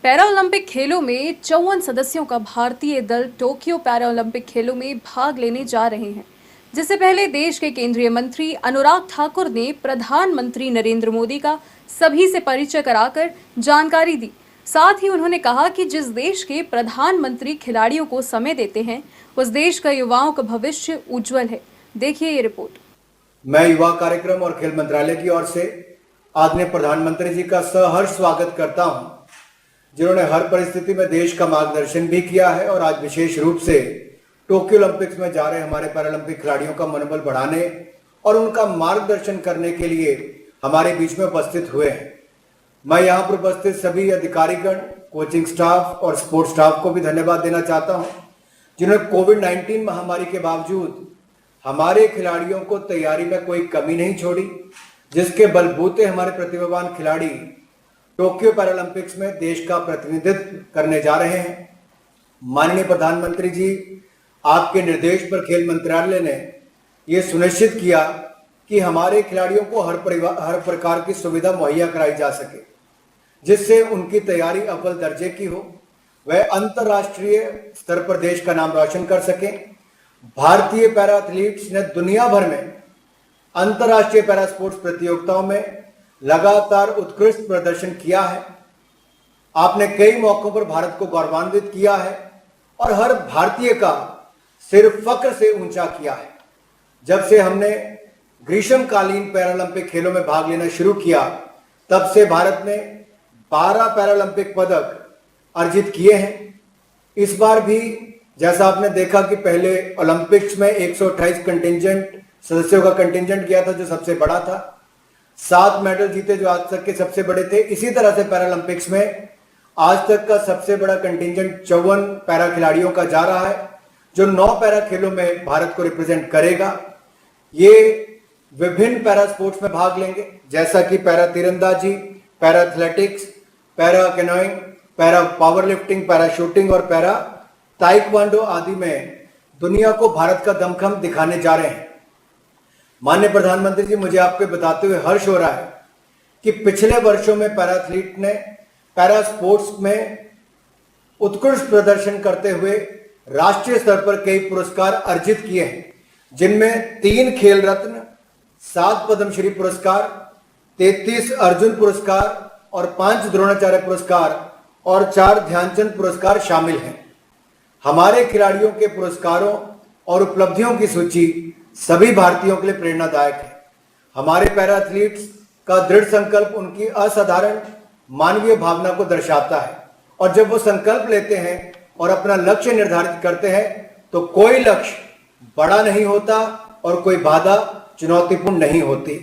Paralympic खेलों में 54 सदस्यों का भारतीय दल टोक्यो पैरालंपिक खेलों में भाग लेने जा रहे हैं। जिससे पहले देश के केंद्रीय मंत्री अनुराग ठाकुर ने प्रधानमंत्री नरेंद्र मोदी का सभी से परिचय कराकर जानकारी दी। साथ ही उन्होंने कहा कि जिस देश के प्रधानमंत्री खिलाड़ियों को समय देते हैं, उस देश का युवाओं का भविष्य उज्जवल है। देखिए ये रिपोर्ट। मैं युवा कार्यक्रम और खेल मंत्रालय की ओर से आदरणीय प्रधानमंत्री जी का सहर्ष स्वागत करता हूं, जिन्होंने हर परिस्थिति में देश का मार्गदर्शन भी किया है और आज विशेष रूप से टोक्यो ओलंपिक्स में जा रहे हमारे पैरालंपिक खिलाड़ियों का मनोबल बढ़ाने और उनका मार्गदर्शन करने के लिए हमारे बीच में उपस्थित हुए हैं। मैं यहाँ पर उपस्थित सभी अधिकारीगण, कोचिंग स्टाफ और स्पोर्ट्स स्टाफ को भी धन्यवाद देना चाहता हूँ, जिन्होंने कोविड-19 महामारी के बावजूद हमारे खिलाड़ियों को तैयारी में कोई कमी नहीं छोड़ी, जिसके बलबूते हमारे प्रतिभावान खिलाड़ी टोक्यो पैरालंपिक्स में देश का प्रतिनिधित्व करने जा रहे हैं। माननीय प्रधानमंत्री जी, आपके निर्देश पर खेल मंत्रालय ने ये सुनिश्चित किया कि हमारे खिलाड़ियों को हर प्रकार की सुविधा मुहैया कराई जा सके, जिससे उनकी तैयारी अव्वल दर्जे की हो, वह अंतर्राष्ट्रीय स्तर पर देश का नाम रोशन कर सकें। भारतीय पैरा एथलीट्स ने दुनिया भर में अंतर्राष्ट्रीय पैरा स्पोर्ट्स प्रतियोगिताओं में लगातार उत्कृष्ट प्रदर्शन किया है। आपने कई मौकों पर भारत को गौरवान्वित किया है और हर भारतीय का सिर फक्र से ऊंचा किया है। जब से हमने ग्रीष्मकालीन पैरालंपिक खेलों में भाग लेना शुरू किया, तब से भारत ने 12 पैरालंपिक पदक अर्जित किए हैं। इस बार भी जैसा आपने देखा कि पहले ओलंपिक्स में 128 कंटिंजेंट सदस्यों का कंटिंजेंट गया था, जो सबसे बड़ा था। 7 मेडल जीते, जो आज तक के सबसे बड़े थे। इसी तरह से पैरालंपिक्स में आज तक का सबसे बड़ा कंटिंजेंट 54 पैरा खिलाड़ियों का जा रहा है, जो 9 पैरा खेलों में भारत को रिप्रेजेंट करेगा। ये विभिन्न पैरा स्पोर्ट्स में भाग लेंगे, जैसा कि पैरा तीरंदाजी, para athletics, para canoeing, para power lifting, para shooting और पैरा ताइक्वांडो आदि में दुनिया को भारत का दमखम दिखाने जा रहे हैं। माननीय प्रधानमंत्री जी, मुझे आपको बताते हुए हर्ष हो रहा है कि पिछले वर्षों में पैरा एथलीट ने पैरा स्पोर्ट्स में उत्कृष्ट प्रदर्शन करते हुए राष्ट्रीय स्तर पर कई पुरस्कार अर्जित किए हैं, जिनमें 3 खेल रत्न, 7 पद्मश्री पुरस्कार, 33 अर्जुन पुरस्कार और 5 द्रोणाचार्य पुरस्कार और 4 ध्यानचंद पुरस्कार शामिल हैं। हमारे खिलाड़ियों के पुरस्कारों और उपलब्धियों की सूची सभी भारतीयों के लिए प्रेरणादायक है। हमारे पैरा एथलीट्स का दृढ़ संकल्प उनकी असाधारण मानवीय भावना को दर्शाता है, और जब वो संकल्प लेते हैं और अपना लक्ष्य निर्धारित करते हैं, तो कोई लक्ष्य बड़ा नहीं होता और कोई बाधा चुनौतीपूर्ण नहीं होती।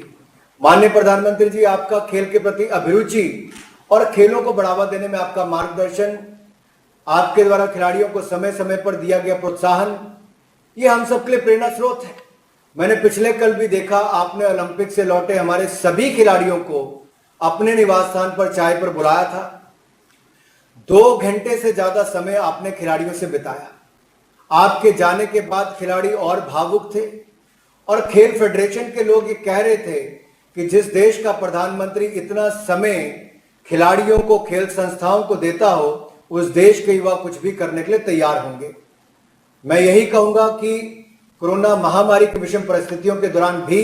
माननीय प्रधानमंत्री जी, आपका खेल के प्रति अभिरुचि और खेलों को बढ़ावा देने में आपका मार्गदर्शन, आपके द्वारा खिलाड़ियों को समय समय पर दिया गया प्रोत्साहन, ये हम सबके लिए प्रेरणा स्रोत है। मैंने पिछले कल भी देखा, आपने ओलंपिक से लौटे हमारे सभी खिलाड़ियों को अपने निवास स्थान पर चाय पर बुलाया था। 2 घंटे से ज्यादा समय आपने खिलाड़ियों से बिताया। आपके जाने के बाद खिलाड़ी और भावुक थे, और खेल फेडरेशन के लोग ये कह रहे थे कि जिस देश का प्रधानमंत्री इतना समय खिलाड़ियों को, खेल संस्थाओं को देता हो, उस देश के युवा कुछ भी करने के लिए तैयार होंगे। मैं यही कहूंगा कि कोरोना महामारी की विषम परिस्थितियों के दौरान भी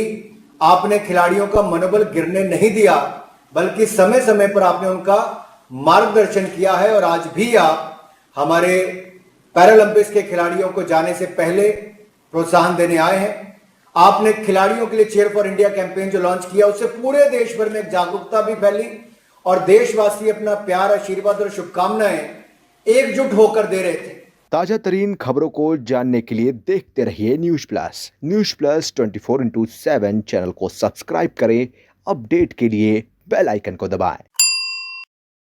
आपने खिलाड़ियों का मनोबल गिरने नहीं दिया, बल्कि समय समय पर आपने उनका मार्गदर्शन किया है। और आज भी आप हमारे पैरालंपिक्स के खिलाड़ियों को जाने से पहले प्रोत्साहन देने आए हैं। आपने खिलाड़ियों के लिए चीयर फॉर इंडिया कैंपेन जो लॉन्च किया, उससे पूरे देश भर में एक जागरूकता भी फैली, और देशवासी अपना प्यार, आशीर्वाद और शुभकामनाएं एकजुट होकर दे रहे थे। ताजा तरीन खबरों को जानने के लिए देखते रहिए न्यूज प्लस 24/7 चैनल को सब्सक्राइब करें। अपडेट के लिए बेल आइकन को दबाएं।